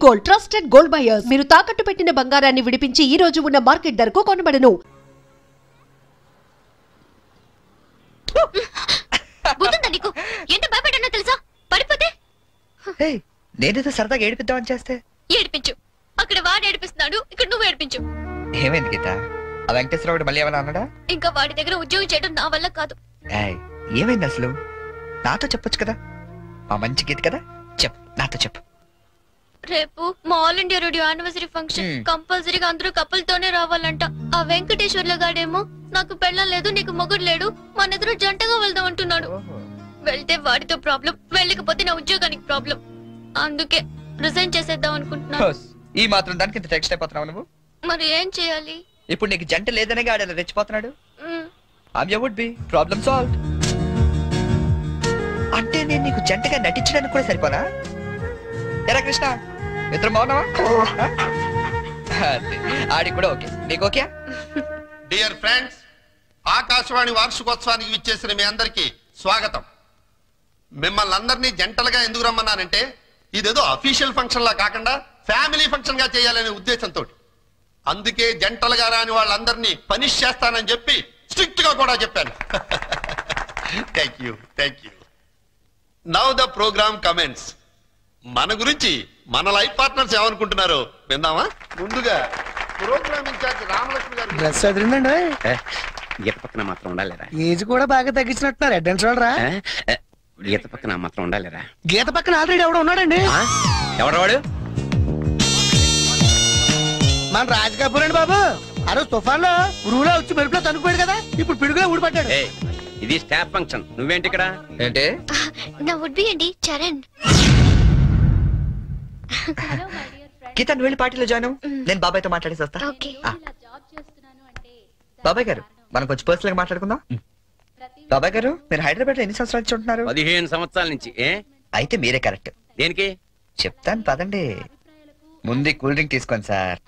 Gold, trusted gold buyers. మీరు తాకట్టు పెట్టిన బంగారాన్ని విడిపించి ఈ రోజు ఉన్న మార్కెట్ ధరకు కొనబడను. తెలుసా పడిపోతే నేనేదో సరదాగా ఏడిపిద్దామని చేస్తే ఏడిపించు. అక్కడ వాడు ఏడిపిస్తున్నాడు, ఇక్కడ నువ్వు ఏడిపించు. ఏమైంది గీత? ఆ వెంకటేశ్వరరావు మళ్ళీ ఏమైనా అన్నాడా? ఇంకా వాడి దగ్గర ఉద్యోగం చేయడం నా వల్ల కాదు. ఏమైంది అసలు? నాతో చెప్పొచ్చు కదా, మా మంచి గీత కదా, చెప్పు, నాతో చెప్పు. రేపు మా all India radio anniversary function. కంపల్సరీగా అందరూ కపుల్ తోనే రావాలంట. ఆ వెంకటేశ్వర్ల గాడేమో నాకు పెళ్ళం లేదు, నీకు మొగుడు లేడు, మన ఇద్దరు జంటగా వెళ్దాం అంటున్నాడు. వెళ్తే వాడితో ప్రాబ్లం, వెళ్ళకపోతే నా ఉద్యోగానికి ప్రాబ్లం. అందుకే రిజైన్ చేసేద్దాం అనుకుంటున్నాను. ఈ మాత్రం దానికి ఇంత టెక్స్ట్ అయిపోతున్నావు నువ్వు? మరి ఏం చేయాలి? ఇప్పుడు నీకు జంట లేదనే గాడలా రెచ్చిపోతున్నాడు. I'm your would be problem solved. అంటే నేను నీకు జంటగా నటించడానికి కూడా సరిపోనా? ఎరా కృష్ణ, ఇద్దరు బాగున్నావా? ఆడి కూడా ఓకే, నీకు ఓకే? డియర్ ఫ్రెండ్స్, ఆకాశవాణి వార్షికోత్సవానికి విచ్చేసిన మీ అందరికీ స్వాగతం. మిమ్మల్ని అందరినీ జంటలుగా ఎందుకు రమ్మన్నానంటే, ఇదేదో అఫీషియల్ ఫంక్షన్ లా కాకుండా ఫ్యామిలీ ఫంక్షన్ గా చేయాలనే ఉద్దేశంతో. అందుకే జంటలుగా రాని వాళ్ళందరినీ పనిష్ చేస్తానని చెప్పి స్ట్రిక్ట్ గా కూడా చెప్పాను. Thank you, thank you. Now the program comments. మన గురించి మన లైఫ్ పార్ట్నర్స్ ఏమనుకుంటున్నారో విందామా? ముందుగా ప్రోగ్రామ్ ఇన్ఛార్జ్ రామలక్ష్మి గారు. డ్రెస్ అదిరిందండి. గీత పక్కన మాత్రం ఉండాలిరా. ఏజ్ కూడా బాగా తగ్గించినట్టున్నారు. అడ్వాన్స్ చూడరా? గీత పక్కన మాత్రం ఉండాలిరా. గీత పక్కన ఆల్రెడీ ఎవడో ఉన్నాడండి. ఎవడవాడు? మన రాజ్ కపూర్ అండి బాబు. ఆ రోజు తుఫాన్ లో ఉరువులో వచ్చి మెరుపులో తనుకుపోయాడు కదా, ఇప్పుడు పిడుగులో ఊడిపడ్డాడు. ఇది స్టాఫ్ ఫంక్షన్, నువ్వేంటి ఇక్కడ? ఏంటి? నా వుడ్ బి అండి చరణ్. గీత నువ్వు వెళ్ళి పార్టీలో జాయిన్ అవ్వు, నేను బాబాయ్తో మాట్లాడేసి వస్తా. బాబాయ్ గారు, మనం కొంచెం పర్సనల్ గా మాట్లాడుకుందాం. బాబాయ్ గారు, మీరు హైదరాబాద్ లో ఎన్ని సంవత్సరాలు నుంచి ఉంటున్నారు? 15 సంవత్సరాల నుంచి. అయితే మీరే కరెక్ట్. దేనికి? చెప్తాను పదండి. ముందు కూల్ డ్రింక్ తీసుకోండి సార్.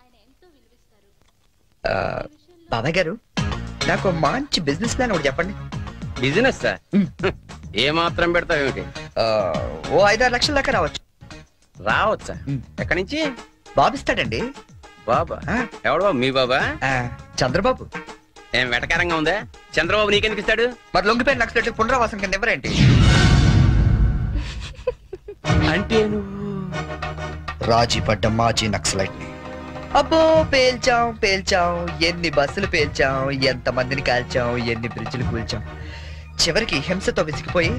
బాబాయ్ గారు, నాకు మంచి బిజినెస్ ప్లాన్ ఒకటి చెప్పండి. Business sir? ఏ మాత్రం పెడతావు ఏమిటి? ఓ 5-6 లక్షల దాకా రావచ్చు. రావచ్చా? ఎక్కడి నుంచి? బాబిస్తాడండి. బాబా? ఎవడు బాబు? మీ బాబా? చంద్రబాబు. ఏం వెటకారంగా ఉందా? చంద్రబాబు నీకెందుకు ఇస్తాడు? మరి లొంగిపోయిన నక్సలైట్లు పునరావాసం కింద ఎవరేంటి? అంటే నువ్వు రాజీ పడ్డ మాజీ నక్సలైట్ ని. అబ్బో, పేల్చాం పేల్చాం, ఎన్ని బస్సులు పేల్చాం, ఎంత మందిని కాల్చాం, ఎన్ని బ్రిడ్జిలు కూల్చాం. చివరికి హింసతో విసిగిపోయి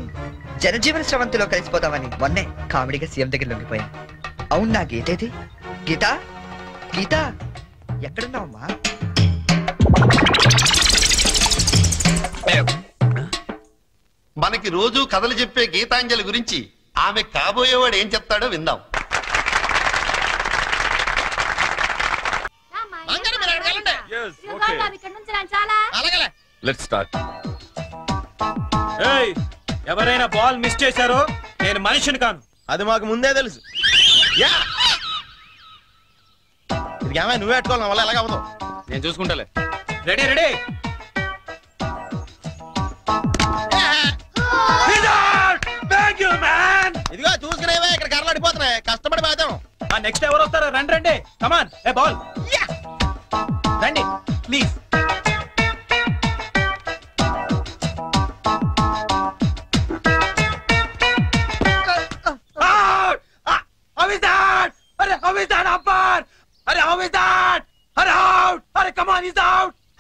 జనజీవన స్రవంతిలో కలిసిపోతామని మొన్నే కామెడీగా సీఎం దగ్గర లొంగిపోయా. అవును, నా గీతేది? గీత, గీత ఎక్కడున్నావమ్మా? మనకి రోజు కథలు చెప్పే గీతాంజలి గురించి ఆమె కాబోయేవాడు ఏం చెప్తాడో విందాం. ఎవరైనా బాల్ మిస్ చేశారో నేను మనిషిని కాను. అది మాకు ముందే తెలుసు. నువ్వే పెట్టుకోవాలి, నా వల్ల ఎలాగ అవ్వదు. నేను చూసుకుంటాలే. Ready ready. ఇదిగో చూసుకునేవే, ఇక్కడ కర్రలాడిపోతున్నాయి, కష్టపడి పోతాం. నెక్స్ట్ ఎవరు వస్తారో రండి రండి. కమాన్, ఏ బాల్ రండి ప్లీజ్.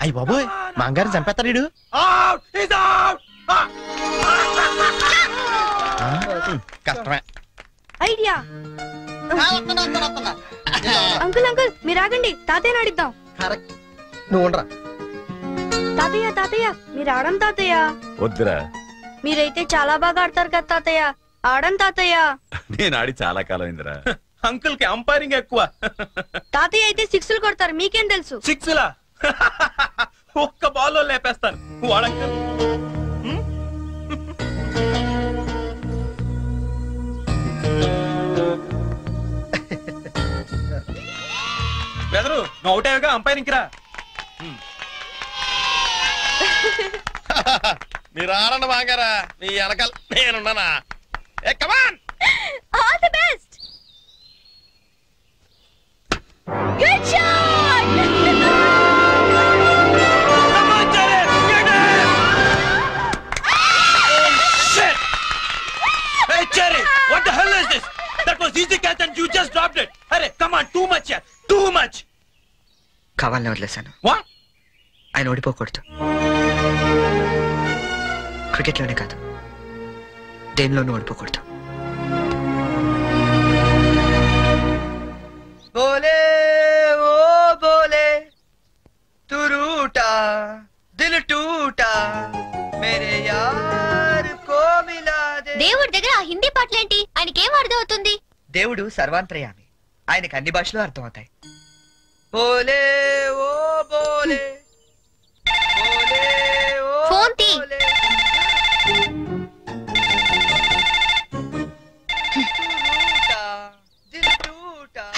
అయ్యి బాబోయ్, మా అంగారు చంపేస్తాడు. కష్టమే. ఐడియా. అంకుల్ అంకుల్ మీరు ఆగండి, తాతయ్య ఆడిద్దాం. నువ్వు ఉండరా. తాతయ్య తాతయ్య మీరు ఆడం తాతయ్య. వద్దురా. మీరైతే చాలా బాగా ఆడతారు కదా తాతయ్య, ఆడం తాతయ్య. నేను ఆడి చాలా కాలం అయిందిరా. అంకుల్ కి అంపైరింగ్ ఎక్కువ. తాతయ్య అయితే 6లు కొడతారు, మీకేం తెలుసు? 6లా? ఒక్క బాల్లో లేపేస్తాను వాడంకుల్. బెదరు నువ్వు అవుటేగా అంపైరింగ్ రా. మీరు ఆడండి బాగారా, మీ వెనకాల నేనున్నానా. All the best. and you just dropped it. Arey, come on, too much, yaar. Too much. కావాలని వదిలేశాను. What? ఆయన ఓడిపోకూడదు. క్రికెట్లోనే కాదు, దేనిలోనూ ఓడిపోకూడదు. బోలే ఓ బోలే తు రూటా దిల్ టూటా మేరే యార్ కో మిలా దే. దేవుడి దగ్గర ఆ హిందీ పాటలేంటి? ఆయనకేం అర్థం అవుతుంది? దేవుడు సర్వాంతర్యామి, ఆయనకి అన్ని భాషలు అర్థం అవుతాయి. బోలే ఓ బోలే బోలే ఓ ఫోన్ తీ. బోలే.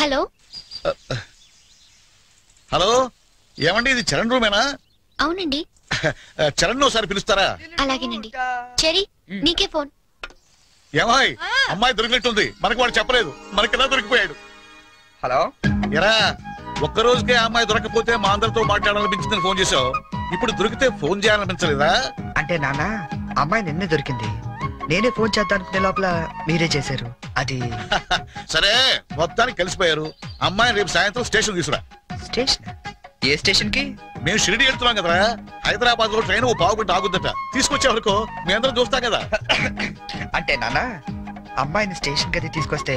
హలో హలో, ఏమండి ఇది చరణ్ రూమేనా? అవునండి. చరణ్ ఒకసారి పిలుస్తారా? అలాగేనండి. చెరీ, నీకే ఫోన్. ఏమాయ్, అమ్మాయి దొరికినట్టుంది. మనకు వాడు చెప్పలేదు, మనకెలా దొరికిపోయాడు? హలో, ఎరా ఒక్క రోజుకే అమ్మాయి దొరకపోతే మా అందరితో మాట్లాడాలనిపించిందని ఫోన్ చేసావు. ఇప్పుడు దొరికితే ఫోన్ చేయాలనిపించలేదా? అంటే నాన్న, అమ్మాయి నిన్నే దొరికింది. నేనే ఫోన్ చేద్దాం అనుకునే లోపల మీరే చేశారు. అది సరే, మొత్తానికి కలిసిపోయారు. అమ్మాయిని రేపు సాయంత్రం స్టేషన్ తీసుకురా. స్టేషన్? ఏ స్టేషన్ కి? మేము షిరిడి వెళ్తున్నాం కదా, హైదరాబాద్ లో ట్రైన్ ఓ పావుగంట ఆగుద్దట. తీసుకొచ్చే వరకు మీ అందరం చూస్తాం కదా. అంటే నాన్న, అమ్మాయిని స్టేషన్ కి తీసుకొస్తే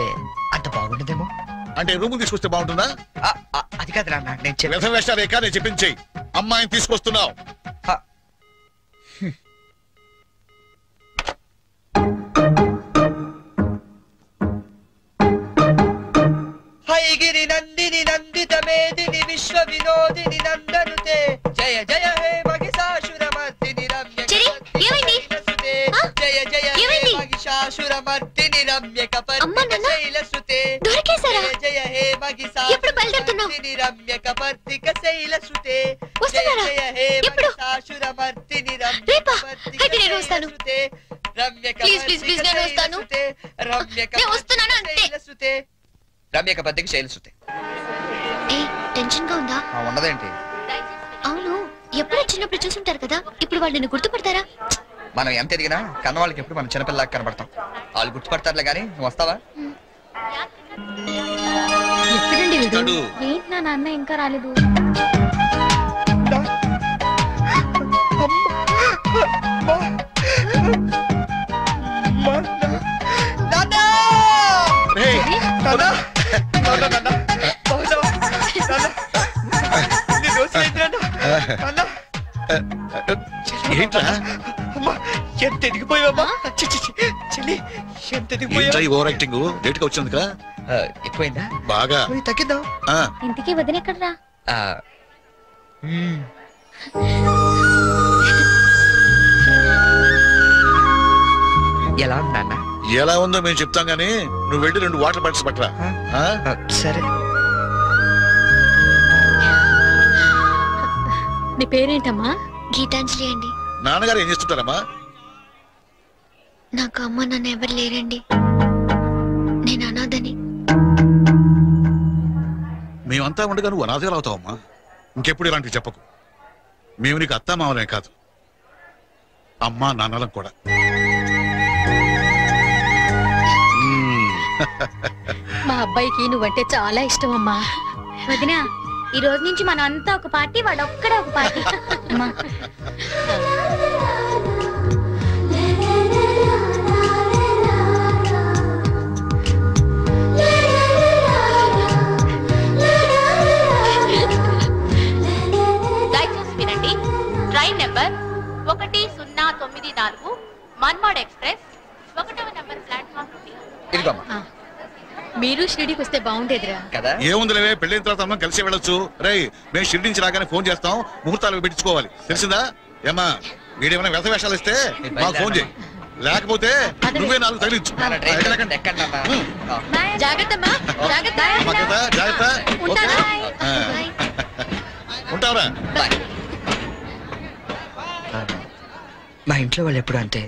అంత బాగుండదేమో. అంటే రూమ్ తీసుకొస్తే బాగుంటుందా? అది కాదు నాన్న, నేను వేషాలేక నేను చెప్పించేయి. అమ్మాయిని తీసుకొస్తున్నావు. హైగిరి నందిని నందిత మేదిని విశ్వ వినోదిని నందనుతే జయ జయ హే మహిషాసురమర్దిని రమ్య. జయ జయ హే మహిషాసురమర్దిని రమ్య కపర్దికశైలసుతే. జయ జయ హే మహిషాసురమర్దిని రమ్య కపర్దికశైలసుతే. జయ జయ హే మహిషాసురమర్దిని రమ్య కపర్దికశైలసుతే. రమ్య కపర్దికశైలసుతే. రమ్య కపర్దికశైలసుతే. రమ్య కపర్దికి శైలసుతే. టెన్షన్ గా ఉందా? ఉన్నదేంటి? అవును, ఎప్పుడో చిన్నప్పుడు చూసుంటారు కదా, ఇప్పుడు వాళ్ళని గుర్తుపడతారా? మనం ఎంత ఎదిగినా కన్న వాళ్ళకి ఎప్పుడు మనం చిన్నపిల్లలాగా కనబడతాం. వాళ్ళు గుర్తుపడతారులే గానీ, నువ్వు వస్తావా? ఏంటి నా నాన్న ఇంకా రాలేదు? ఏంట్రా ఎంత ఎదిగిపోయావా? ఎంత ఎదిగిపోయావు? ఓవర్ యాక్టింగ్ లేట్ గా వచ్చింది కదా. ఎక్కువైందా? బాగా తగ్గిద్దాం. ఇంటికి వదినెక్కడ్రా? ఎలా ఉంది నాన్న? ఎలా ఉందో మేము చెప్తాం గానీ నువ్వు వెళ్ళి 2 వాటర్ బాటిల్స్ పట్టరా. సరే. నీ పేరేంటమ్మా? గీతాంజలి అండి. నాన్నగారు ఏం చేస్తుంటారమ్మా? నాకు అమ్మ నాన్న ఎవరు లేరండి, నేను అనాథని. మేమంతా ఉండగా నువ్వు అనాథగా అవుతావమ్మా. ఇంకెప్పుడు ఇలాంటివి చెప్పకు. మేము నీకు అత్తా మామలే కాదు, అమ్మా నాన్నలం కూడా. మా అబ్బాయికి నువ్వంటే చాలా ఇష్టం అమ్మా. వదినా, ఈ రోజు నుంచి మనం అంతా ఒక పార్టీ, వాడు ఒక్కడే ఒక పార్టీ. దయచేసి వినండి. ట్రైన్ నెంబర్ 1094 మన్మాడ్ ఎక్స్ప్రెస్ 1వ నెంబర్ ప్లాట్ఫామ్ నుండి. మీరు షిరిడీకి వస్తే బాగుండేదిరా కదా. ఏముందిలేవే, పెళ్ళైన తర్వాత మనం కలిసి వెళ్ళొచ్చు. రేయ్, మేము షిరిడి నుంచి రాగానే ఫోన్ చేస్తాం, ముహూర్తాలు పెట్టించుకోవాలి, తెలిసిందా? ఏమా, వీడేమైనా వ్యర్థ వేషాలు ఇస్తే మాకు ఫోన్ చేయి, లేకపోతే నువ్వే 4 తగిలించు. ఉంటావరా? మా ఇంట్లో వాళ్ళు ఎప్పుడు అంతే,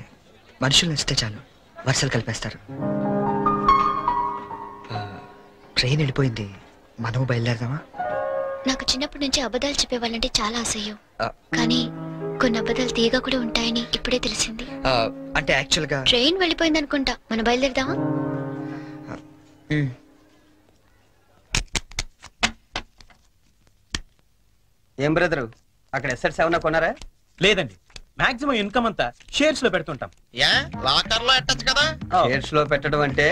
మనుషులు నచ్చితే చాలు వరుసలు కలిపేస్తారు. ట్రైన్ వెళ్ళిపోయింది, మనము బయలుదేరదామా? నాకు చిన్నప్పటి నుంచి అబద్ధాలు చెప్పేవాళ్ళంటే చాలా అసహ్యం, కానీ కొన్ని అబద్ధాలు తీయగా కూడా ఉంటాయని ఇప్పుడే తెలిసింది. అంటే యాక్చువల్ గా ట్రైన్ వెళ్ళిపోయింది అనుకుంటా, మనం బయలుదేరదామా? ఏం బ్రదరు అక్కడ ఎస్ఎట్స్ ఏమన్నా కొన్నారా? లేదండి, మాక్సిమం ఇన్కమ్ అంతా షేర్స్ లో పెడుతుంటాం. లాకర్ లో ఎట్టచ్చు కదా? షేర్స్ లో పెట్టడం అంటే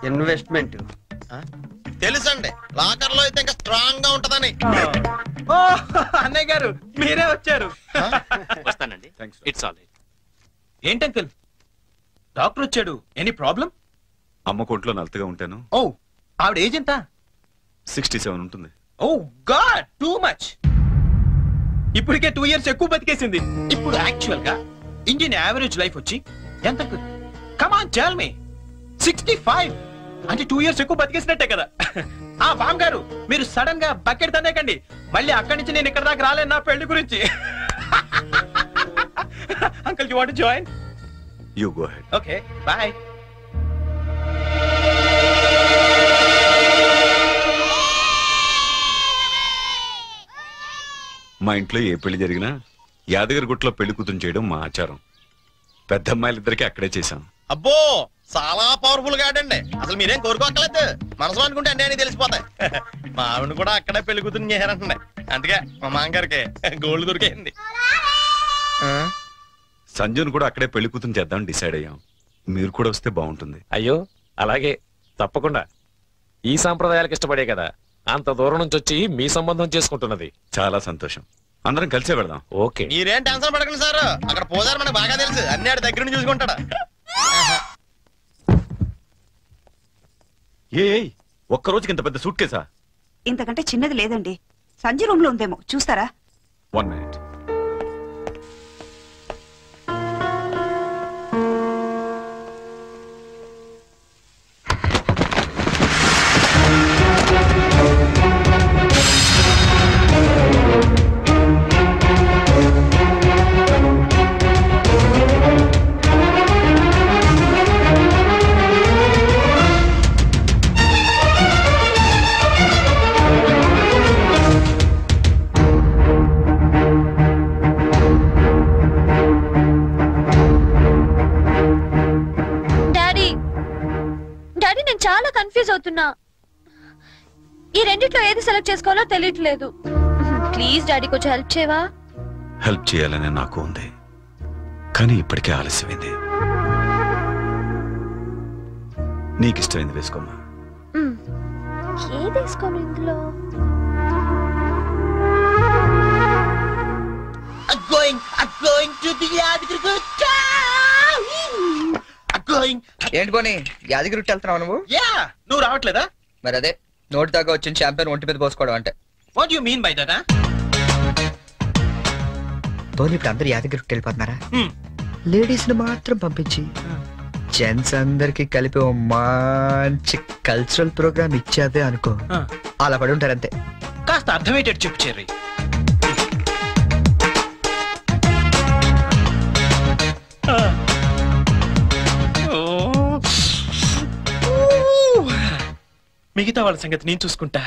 ఇన్వెస్ట్మెంట్. తెలుసండి, లాకర్ లో అయితే ఇంకా స్ట్రాంగ్ గా ఉంటదని. అన్నయ్య గారు మీరే వచ్చారు. వస్తానండి. It's all right. ఏంటి అంకుల్, డాక్టర్ వచ్చాడు, ఎనీ ప్రాబ్లం? అమ్మ కొంట్లో నలతగా ఉంటాను. ఓ, ఆవిడ ఏజ్ ఎంత? 67 ఉంటుంది. ఓ గాడ్, టూ మచ్. ఇప్పటికే 2 years ఎక్కువ బతికేసింది. ఇప్పుడు యాక్చువల్ గా ఇండియన్ యావరేజ్ లైఫ్ వచ్చి ఎంత? Come on tell me. 65 అంటే 2 years ఎక్కువ బతికేసినట్టే కదా. ఆ బామ్ గారు, మీరు సడన్ గా బకెట్ తనేకండి. మళ్ళీ అక్కడి నుంచి నేను ఇక్కడ దాకా రాలేను నా పెళ్లి గురించి. Uncle, you want to join? You go head. Okay, by. మా ఇంట్లో ఏ పెళ్లి జరిగినా యాదగిరిగుట్టలో పెళ్లి కూతురు చేయడం మా ఆచారం. పెద్ద అమ్మాయిలిద్దరికి అక్కడే చేశాం. అబ్బో, చాలా పవర్ఫుల్ గాడండి. అసలు మీరేం కోరుకోక్కర్లేదు, మనసు అనుకుంటే అన్నీ అని తెలిసిపోతాయి. మా ఆవిడ కూడా అక్కడే పెళ్లి కూతురు చేశారంటండి. అందుకే మా మామగారికి గోల్డ్ దొరికింది. సంజును కూడా అక్కడే పెళ్లి కూతురు చేద్దాం డిసైడ్ అయ్యాం. మీరు కూడా వస్తే బాగుంటుంది. అయ్యో అలాగే, తప్పకుండా. ఈ సాంప్రదాయాలకు ఇష్టపడే కదా అంత దూరం నుంచి వచ్చి మీ సంబంధం చేసుకుంటున్నది. చాలా సంతోషం. అందరం కలిసే వెళదాం. ఓకే, మీరేం టెన్షన్ పడకండి సార్. అక్కడ పోదారు మనకు బాగా తెలుసు, అన్ని ఆడి దగ్గర నుంచి చూసుకుంటాడా. ఒక్క రోజుకి ఇంత పెద్ద సూట్ కేసా? ఇంతకంటే చిన్నది లేదండి. సంజయ్ రూమ్ లో ఉందేమో, చూస్తారా? 1 minute. చాలా కన్ఫ్యూజ్ అవుతున్నా. ఈ రెండిట్లో ఏది సెలెక్ట్ చేసుకోవాలో తెలియట్లేదు. ప్లీజ్ డాడీ కొంచెం హెల్ప్ చేయవా? హెల్ప్ చేయాలని నాకు ఉంది, కానీ ఇప్పటికే ఆలస్యమైంది. నీకు ఇష్టమైంది వేసుకోమ్మా. ఏది వేసుకోను ఇందులో? ఏంటి పోనీ యాదగిరి వెళ్తున్నావు నువ్వు? నువ్వు రావట్లేదా? మరి అదే నోటి దాకా వచ్చిన చాంపియన్ ఒంటి మీద పోసుకోవడం అంటే. What you mean by that? పోనీ ఇప్పుడు అందరు యాదగిరి వెళ్ళిపోతున్నారా? లేడీస్ ని మాత్రం పంపించి జెంట్స్ అందరికి కలిపి ఓ మంచి కల్చరల్ ప్రోగ్రామ్ ఇచ్చావే అనుకో, అలా పడి ఉంటారంతే. కాస్త అర్థమయ్యేటట్టు చెప్పు చెర్రీ. మిగతా వాళ్ళ సంగతి నేను చూసుకుంటా.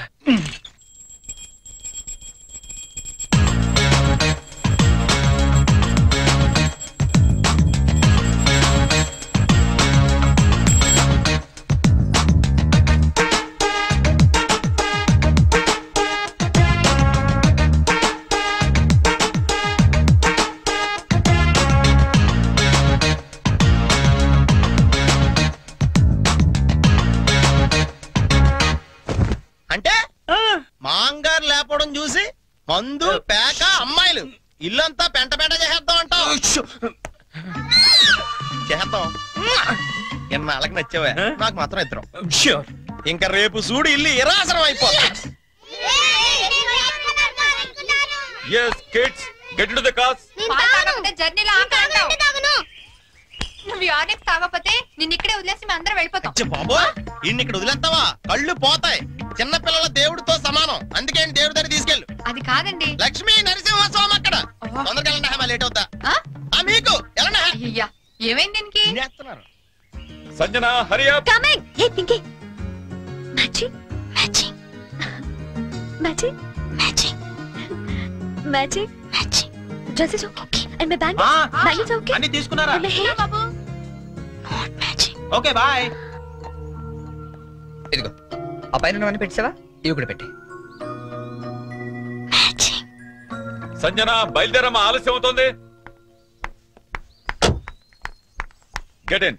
అంటే మాంగారు లేపడం చూసి మందు పేక అమ్మాయిలు ఇల్లంతా పెంట పెంట చేసేద్దాం అంటావు. చేద్దాం. ఎన్నాళ్ళకి నచ్చావా? నాకు మాత్రం ఇద్దరం. ఇంకా రేపు చూడు ఇల్లు ఇరాసనం అయిపోతా. Yes kids, get into the cars. జర్నీలో నువ్వు యూనిక్స్ తాగకపోతే నిన్ను ఇక్కడే వదిలేసి మేము అందరం వెళ్ళిపోతాం. బాబో, ఇన్ని ఇక్కడ వదిలేస్తావా? కళ్ళు పోతాయి. చిన్న పిల్లల దేవుడితో సమానం, అందుకే దేవుడి దగ్గర తీసుకెళ్ళు. అది కాదండి, లక్ష్మీ నరసింహస్వామి అక్కడ. తొందరగా వెళ్ళండి, లేట్ అవుతా. మీకు అయ్యా ఏమైంది దీనికి? Sanjana hurry up. కమింగ్. ఏ Pinky, matching matching matching matching matching matching dress is okay and my band is okay. అన్ని తీసుకున్నారా? బాబు నాట్ మ్యాచింగ్. Okay boy. ఇదిగో ఆ పైన పెట్టావా? ఇవి కూడా పెట్టి. సంజన బయలుదేరమ్మా, ఆలస్యం అవుతోంది. Get in.